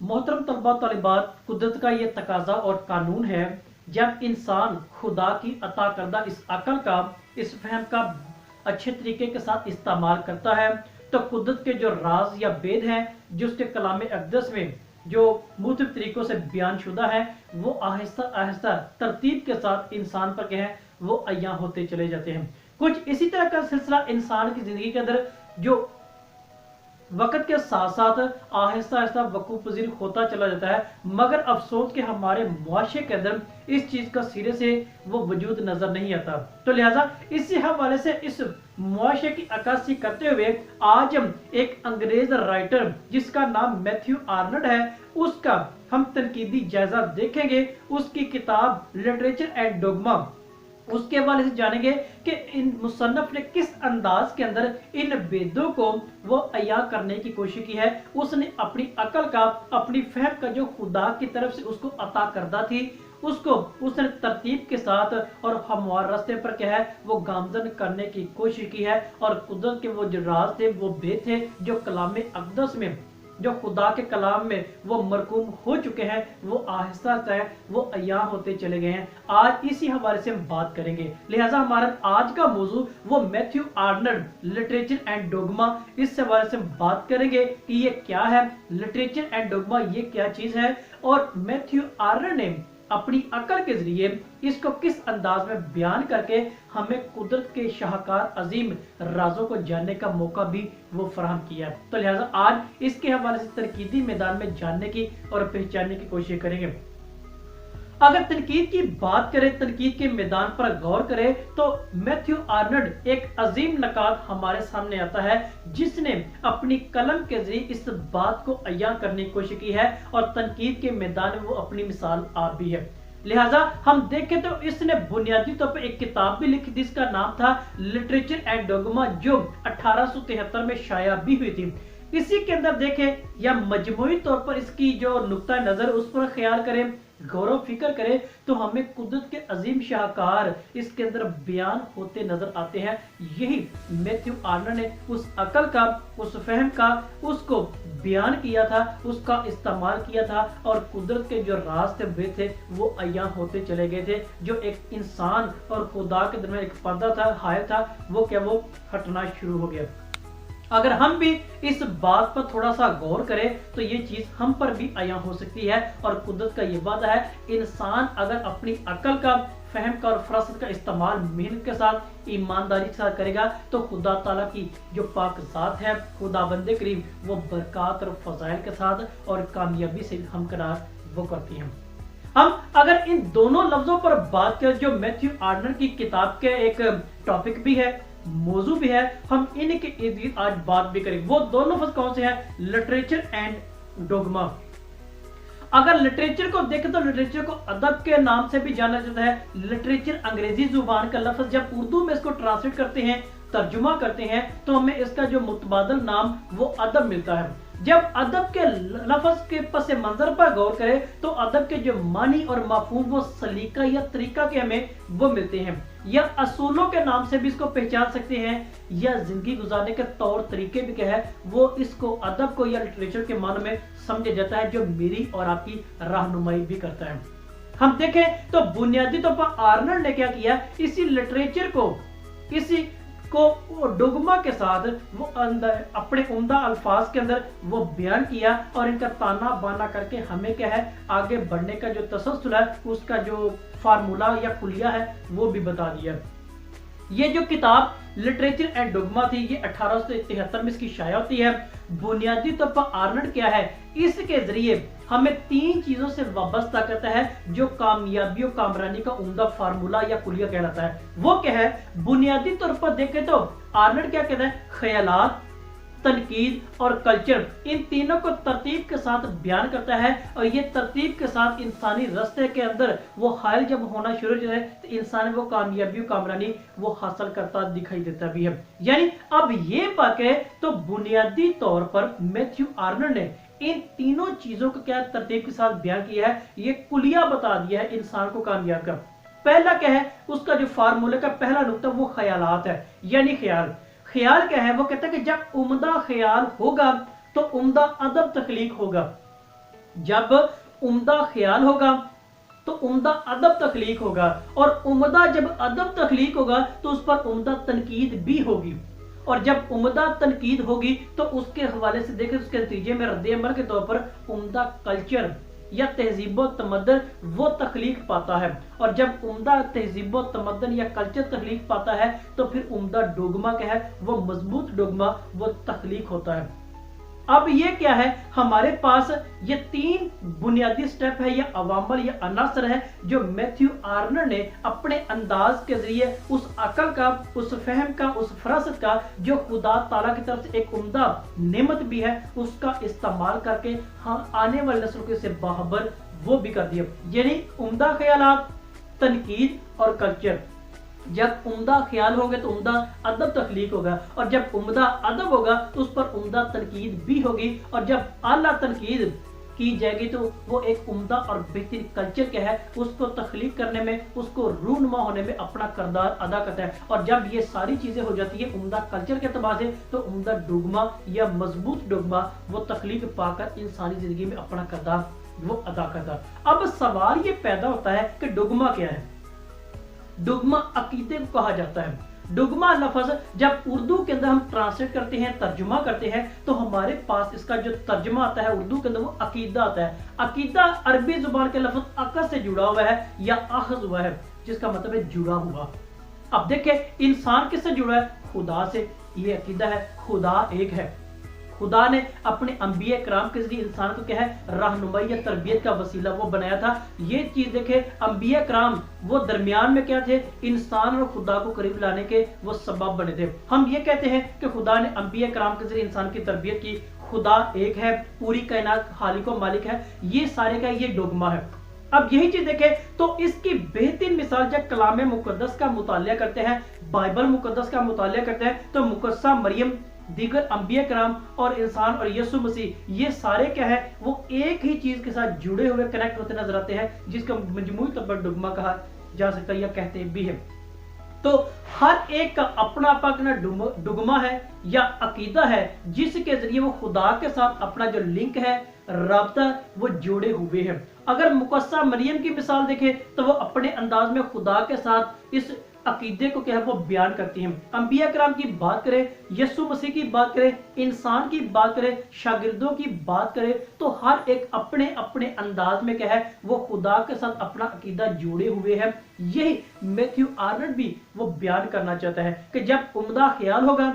मोहतरम तलबा तलिबात, कुदरत का ये तकाजा और कानून है, जब इंसान खुदा की अता करदा इस अकल का, इस फहम का अच्छे तरीके के साथ इस्तेमाल करता है, तो कुदरत के जो राज या भेद हैं जो उसके कलाम अक़दस में जो मुख्तलिफ तरीकों से बयान शुदा है, वो आहिस्ता आहिस्ता तरतीब के साथ इंसान पर क्या है वो अय्यां होते चले जाते हैं। कुछ इसी तरह का सिलसिला इंसान की ज़िंदगी के अंदर जो वक्त के साथ साथ आहिस्ता आहिस्ता वकूफ़ पज़ीर होता चला जाता है, मगर अफसोस के हमारे मुआशरे के अंदर इस चीज़ का सिरे से वो वजूद नज़र नहीं आता। तो लिहाजा इसी हवाले से इस मुआशरे की अक्कासी करते हुए आज हम एक अंग्रेज राइटर जिसका नाम मैथ्यू आर्नल्ड है, उसका हम तनकीदी जायजा देखेंगे। उसकी किताब लिटरेचर एंड डोगमा, उसके हवाले से जानेंगे कि इन मुसन्नफ ने किस अंदाज के अंदर इन भेदों को वो अया करने की कोशिश की है। उसने अपनी अकल का, अपनी फहम का जो खुदा की तरफ से उसको अता करदा थी, उसको उसने तरतीब के साथ और हमवार रास्ते पर क्या है वो गामजन करने की कोशिश की है। और कुदरत के वो जो राज थे, वो भेद थे जो कलाम अक़दस में, जो खुदा के कलाम में वो मरकूम हो चुके हैं, वो आहिस्ता से वो अय्या होते चले गए हैं। आज इसी हवाले से हम बात करेंगे। लिहाजा हमारा आज का मौजू वो Matthew Arnold, literature and dogma, इस हवाले से हम बात करेंगे कि ये क्या है, लिटरेचर एंड डोगमा ये क्या चीज है, और मैथ्यू आर्नल्ड ने अपनी अकल के जरिए इसको किस अंदाज में बयान करके हमें कुदरत के शाहकार अजीम राजों को जानने का मौका भी वो फराहम किया। तो लिहाजा आज इसके हवाले से तनकीदी मैदान में जानने की और पहचानने की कोशिश करेंगे। अगर तनकीद की बात करें, तनकीद के मैदान पर गौर करें, तो मैथ्यू आर्नल्ड एक अजीम नकात हमारे सामने आता है जिसने अपनी कलम के जरिए इस बात को अय्या करने की कोशिश की है, और तनकीद के मैदान में वो अपनी मिसाल आप भी है। लिहाजा हम देखें तो इसने बुनियादी तौर पर एक किताब भी लिखी जिसका नाम था लिटरेचर एंड डोगमा, जो 1873 में शाया भी हुई थी। इसी के अंदर देखें या मजमूई तौर पर इसकी जो नुक्ता नजर उस पर ख्याल करें, गौरव फिक्र करें, तो हमें कुदरत के अजीम शाहकार इसके अंदर बयान होते नजर आते हैं। यही मैथ्यू आर्नल्ड ने उस अकल का, उस फहम का, उसको बयान किया था, उसका इस्तेमाल किया था, और कुदरत के जो राज थे वे थे वो अय्या होते चले गए थे। जो एक इंसान और खुदा के दरमियान एक पर्दा था, हायल था, वो क्या वो हटना शुरू हो गया। अगर हम भी इस बात पर थोड़ा सा गौर करें तो ये चीज हम पर भी अय्या हो सकती है, और कुदरत का ये वादा है, इंसान अगर अपनी अकल का, फहम का और फरासत का इस्तेमाल मेहनत के साथ, ईमानदारी के साथ करेगा, तो खुदा ताला की जो पाक ज़ात है, खुदा बंदे करीम, वो बरकत और फजाइल के साथ और कामयाबी से हमकरार वो करती हैं। हम अगर इन दोनों लफ्जों पर बात करें जो मैथ्यू आर्नल्ड की किताब के एक टॉपिक भी है, मौजू भी है, हम इनके इर्द आज बात भी करेंगे। वो दोनों लफ्ज कौन से हैं? Literature and dogma. अगर लिटरेचर को देखें तो लिटरेचर को अदब के नाम से भी जाना जाता है। लिटरेचर अंग्रेजी जुबान का लफ्ज, जब उर्दू में इसको ट्रांसलेट करते हैं, तर्जुमा करते हैं, तो हमें इसका जो मुतबादल नाम वो अदब मिलता है। जब अदब के लफ्ज के पस मंजर पर गौर करें तो अदब के जो मानी और मफहूम वो सलीका या तरीका के हमें वो मिलते हैं, या असूलों के नाम से भी इसको पहचान सकते हैं, या जिंदगी गुजारने के तौर तरीके भी क्या है वो इसको अदब को या लिटरेचर के मानों में समझा जाता है, जो मेरी और आपकी रहनुमाई भी करता है। हम देखें तो बुनियादी तौर पर आर्नल्ड ने क्या किया, इसी लिटरेचर को, इसी को डोगमा के साथ वो अंदर अपने उम्दा अल्फाज के अंदर वो बयान किया, और इनका ताना बाना करके हमें क्या है आगे बढ़ने का जो तसलसल है, उसका जो फार्मूला या कुलिया है वो भी बता दिया। ये जो किताब लिटरेचर एंड डोगमा थी, ये 1873 में इसकी शाया होती है। बुनियादी तौर पर आर्नल्ड क्या है, इसके जरिए हमें 3 चीजों से वाबस्ता करता है जो कामयाबी और कामरानी का उम्दा फार्मूला या कुलिया कहलाता है। वो क्या है? बुनियादी तौर पर देखें तो आर्नल्ड क्या कहता है, ख्यालात, तनकीद और कल्चर, इन तीनों को तरतीब के साथ बयान करता है, और ये तरतीब के साथ इंसानी रास्ते के अंदर वो हायल जब होना शुरू हो जाए तो इंसान वो कामयाबी कामरानी वो हासिल करता दिखाई देता भी है। यानी अब ये बात है तो बुनियादी तौर पर मैथ्यू आर्नल्ड ने इन तीनों चीजों को क्या तरतीब के साथ बयान किया है, ये कुलिया बता दिया है इंसान को कामयाब का। पहला क्या है, उसका जो फार्मूले का पहला नुक्ता वो ख्यालात है, यानी ख्याल। ख्याल क्या है? वो कहता है कि जब उम्दा ख्याल होगा तो उम्दा अदब तख्लीक होगा। जब उम्दा ख्याल होगा तो उम्दा अदब तख्लीक होगा, और उम्दा जब अदब तख्लीक होगा तो उस पर उम्दा तनकीद भी होगी, और जब उम्दा तनकीद होगी तो उसके हवाले से देखें उसके नतीजे में रद्द अमल के तौर पर उम्दा कल्चर या तहजीब व तमद्दन वो तख्लीक पाता है, और जब उम्दा तहजीब व तमद्दन या कल्चर तख्लीक पाता है तो फिर उम्दा डोगमा क्या है, वो मजबूत डोगमा वो तख्लीक होता है। अब ये क्या है, हमारे पास ये तीन बुनियादी स्टेप है या अवामल या अनासर है जो मैथ्यू आर्नर ने अपने अंदाज के जरिए उस अकल का, उस फहम का, उस फरासत का जो खुदा ताला की तरफ से एक उम्दा नेमत भी है उसका इस्तेमाल करके हाँ आने वाली नस्लों के से बाहबर वो भी कर दिया। यानी उम्दा ख्यालात, तनकीद और कल्चर। जब उम्दा ख्याल होंगे तो उम्दा अदब तख्लीक होगा, और जब उम्दा अदब होगा तो उस पर उम्दा तनकीद भी होगी, और जब आला तनकीद की जाएगी तो वो एक उम्दा और बेहतरीन कल्चर क्या है उसको तख्लीक करने में, उसको रूनुमा होने में अपना किरदार अदा करता है। और जब ये सारी चीजें हो जाती है उम्दा कल्चर के अतबार से तो उम्दा डोगमा या मजबूत डोगमा वो तख्लीक पाकर इंसानी जिंदगी में अपना किरदार वो अदा करता है। अब सवाल ये पैदा होता है कि डोगमा क्या है। डोगमा अकीदे को कहा जाता है। डोगमा लफ्ज जब उर्दू के अंदर हम ट्रांसलेट करते हैं, तर्जुमा करते हैं, तो हमारे पास इसका जो तर्जुमा आता है उर्दू के अंदर वो अकीदा आता है। अकीदा अरबी जुबान के लफ्ज अकद से जुड़ा हुआ है या अखज हुआ है, जिसका मतलब है जुड़ा हुआ। अब देखें इंसान किससे जुड़ा है, खुदा से। ये अकीदा है खुदा एक है। खुदा ने अपने अंबिया कराम के जरिए इंसान को क्या है रहनुमाई या तरबियत का वसीला वो बनाया था। ये चीज देखे अंबिया कराम वो दरमियान में क्या थे, इंसान और खुदा को करीब लाने के वो सबब बने थे। हम ये कहते हैं कि खुदा ने अंबिया कराम के जरिए इंसान की तरबियत की। खुदा एक है, पूरी कायनात खालिक व मालिक है, ये सारे का ये डोगमा है। अब यही चीज देखें तो इसकी बेहतरीन मिसाल जब कलाम मुकद्दस का मुतालिया करते हैं, बाइबल मुकद्दस का मुतालिया करते हैं, तो मुकद्दसा मरियम, दीगर अंबिया कराम और इंसान और यीशु मसीह ये सारे क्या है वो एक ही चीज के साथ जुड़े हुए कनेक्ट होते नजर आते हैं, जिसका मजमूई तौर पर डोगमा कहा जा सकता है या कहते भी है। तो हर एक का अपना अपना डुगमा है या अकीदा है जिसके जरिए वो खुदा के साथ अपना जो लिंक है, राब्ता वो जुड़े हुए हैं। अगर मुकद्दसा मरियम की मिसाल देखें तो वो अपने अंदाज में खुदा के साथ इस अकीदे को क्या है वो बयान करती हैं। अंबिया कराम की बात करें, यीशु मसीह की बात करें, इंसान की बात करें, शागिर्दों की बात करें, तो हर एक अपने अपने अंदाज में क्या है वो खुदा के साथ अपना अकीदा जुड़े हुए हैं। यही मैथ्यू आर्नल्ड भी वो बयान करना चाहता है कि जब उम्दा ख्याल होगा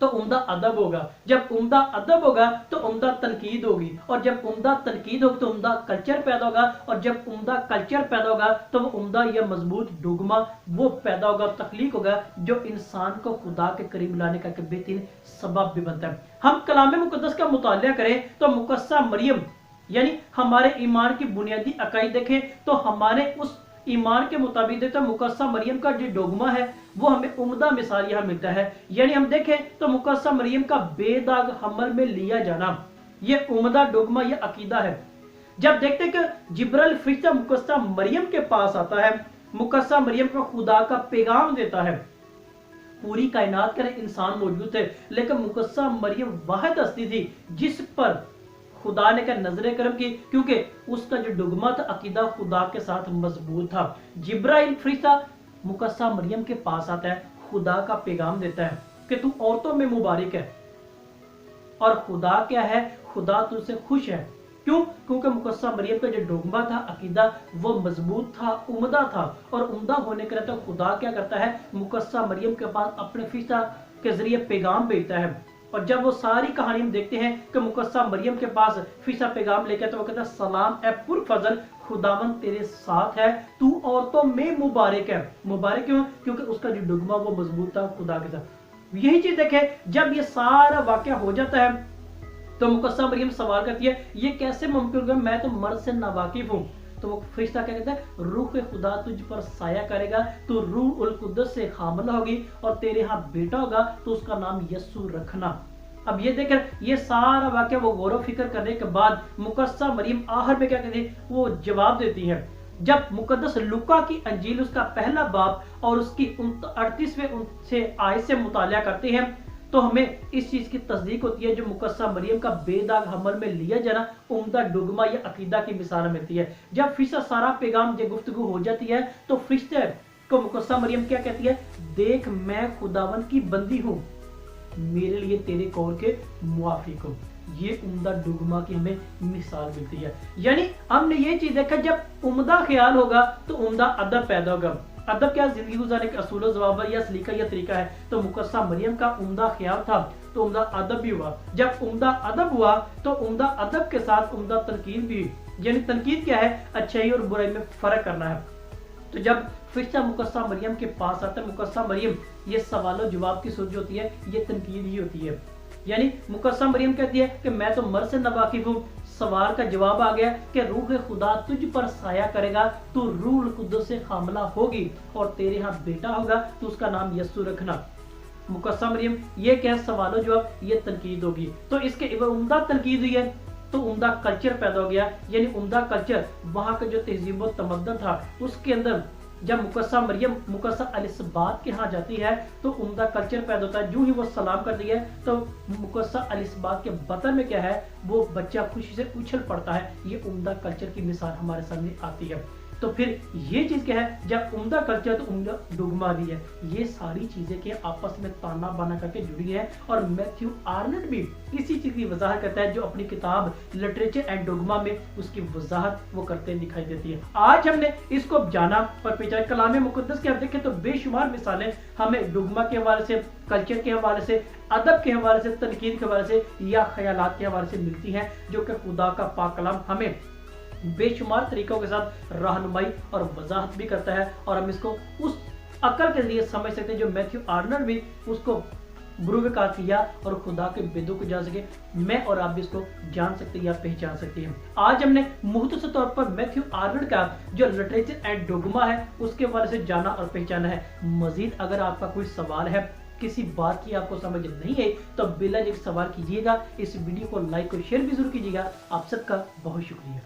तो उम्दा अदब होगा, जब उम्दा अदब होगा तो उम्दा तनकीद होगी, और जब उम्दा तनकीद होगी तो उम्दा कल्चर पैदा होगा, और जब उम्दा कल्चर पैदा होगा तो वो उम्दा या मजबूत डोगमा वो पैदा होगा, तख्लीक होगा, जो इंसान को खुदा के करीब लाने का बेहतरीन सबब भी बनता है। हम कलाम मुकद्दस का मुतालिया करें तो मुकद्दसा मरियम यानी हमारे ईमान की बुनियादी अकाईद देखें तो हमारे उस ईमान के मुताबिक देखते हैं मुकद्दसा मरियम का जो डोगमा है वो हमें उम्दा मिसाल यहाँ मिलता है। यानी हम देखें तो मुकद्दसा मरियम का बेदाग हमल में लिया जाना ये उम्दा डोगमा या अकीदा है। जब देखते हैं कि जिब्राइल फरिश्ता मुकद्दसा मरियम के पास आता है, मुकद्दसा मरियम को खुदा का पैगाम देता है। पूरी कायनात के इंसान मौजूद थे लेकिन मुकद्दसा मरियम वाहिद हस्ती थी जिस पर खुदा ने क्या नजर करम की, क्योंकि उसका जो डुगमा था अकीदा खुदा के साथ मजबूत था। जिब्राइल फरिश्ता मुकद्दसा मरियम के पास आता है, खुदा का पैगाम देता है कि तू औरतों में मुबारक है, और खुदा क्या है, खुदा तुझसे खुश है। क्यों? क्योंकि मुकद्दसा मरियम का जो डोगमा था अकीदा वो मजबूत था, उम्दा था, और उम्दा होने के लिए खुदा क्या करता है मुकद्दसा मरियम के पास अपने फरिश्ता के जरिए पैगाम भेजता है। और जब वो सारी कहानी हम देखते हैं कि मुकद्दसा मरियम के पास फरिश्ता पैगाम लेके तो वो कहता है सलाम ए पुरफजल, खुदावन तेरे साथ है, तू औरतों में मुबारक है। मुबारक क्यों? क्योंकि उसका जो डुगमा वो मजबूत था खुदा के साथ। यही चीज देखें जब ये सारा वाकया हो जाता है तो मुकद्दसा मरियम सवाल करती है ये कैसे मुमकिन होगा, मैं तो मर्द से नावाकिफ हूँ। तो वो फरिश्ता क्या कहता है रूह खुदा तुझ पर साया करेगा, तो रूह उल कुद्दस से खामला होगी और तेरे यहाँ बेटा होगा तो उसका नाम यस्सु रखना। अब ये देख ये सारा वाकया वो गौर फिक्र करने के बाद मुकद्दसा मरियम आखिर में क्या कहती है वो जवाब देती है। जब मुकद्दस लुका की अंजील उसका पहला बाब और उसकी 38वें से आयत से मुतालिया करते हैं तो हमें इस चीज की तस्दीक होती है जो मुकस्सा मरियम का बेदाग हमल में लिया जाना उम्दा डुगमा या अकीदा की मिसाल मिलती है। जब फिशा सारा पैगाम ये गुफ्तगू हो जाती है तो फरिश्ते को मुकस्सा मरियम क्या कहती है, देख मैं खुदावन की बंदी हूँ, मेरे लिए तेरे कौल के मुआफिक हूँ। ये उम्दा डुगमा की हमें मिसाल मिलती है। यानी हमने ये चीज देखा, जब उम्दा ख्याल होगा तो उम्दा अदब पैदा होगा। अदब क्या, जिंदगी गुजारने का असूल जवाब या सलीका या तरीका है। तो मुकस्सा मरियम का उम्दा ख्याल था तो उम्दा अदब भी हुआ। जब उम्दा अदब हुआ तो उम्दा अदब के साथ उम्दा तनकीद भी हुई। यानी तनकीद क्या है, अच्छाई और बुराई में फर्क करना है। तो जब फरिश्ता मुकस्सा मरियम के पास आता है, मुकस्सा मरियम ये सवाल जवाब की सोच होती है, ये तनकीद ही होती है। यानी मुकस्सा मरियम कहती है कि मैं तो मर्द से नावाकिफ हूँ। सवाल का जवाब आ गया कि रूह खुदा तुझ पर साया करेगा, तू रूह कुद्दुस से हामला होगी और तेरे यहाँ बेटा होगा, तो उसका नाम यसु रखना। मुकस्सा मरियम ये क्या सवाल जवाब, ये तनकीद होगी। तो इसके उम्दा तनकीद हुई है तो उम्दा कल्चर पैदा हो गया। यानी उम्दा कल्चर वहाँ का जो तहजीब व तमद्दन था उसके अंदर जब मुकस्सा मरियम मुकस्सा अलिस्बात के यहाँ जाती है तो उम्दा कल्चर पैदा होता है। जो ही वो सलाम कर दिया तो मुकस्सा अलिस्बात के बतन में क्या है, वो बच्चा खुशी से उछल पड़ता है। ये उम्दा कल्चर की मिसाल हमारे सामने आती है। तो फिर ये चीज क्या है, जब उम्दा कल्चर तो उम्दा डुगमा भी है। ये सारी चीजें के आपस में ताना बाना करके जुड़ी है और मैथ्यू आर्नल्ड भी इसी चीज की वजाहत करता है जो अपनी किताब लिटरेचर एंड डुगमा में उसकी वजाहत वो करते दिखाई देती है। आज हमने इसको जाना और पहचाना। कलाम मुकद्दस के आप देखें तो बेशुमार मिसालें हमें डुगमा के हवाले से, कल्चर के हवाले से, अदब के हवाले से, तनकीद के हवाले से या ख्यालात के हवाले से मिलती हैं, जो कि खुदा का पाक कलाम हमें बेशुमार तरीकों के साथ रहनुमाई और वजाहत भी करता है। और हम इसको उस अकल के जरिए समझ सकते हैं जो मैथ्यू आर्नल्ड भी उसको बुरुविकार किया और खुदा के बेदों को जान सके। मैं और आप भी इसको जान सकते हैं या पहचान सकते हैं। आज हमने मुख्तसर तौर पर मैथ्यू आर्नल्ड का जो लिटरेचर एंड डोगमा है उसके बारे से जाना और पहचाना है। मजीद अगर आपका कोई सवाल है, किसी बात की आपको समझ नहीं है, तो बिला एक सवाल कीजिएगा। इस वीडियो को लाइक और शेयर भी जरूर कीजिएगा। आप सबका बहुत शुक्रिया।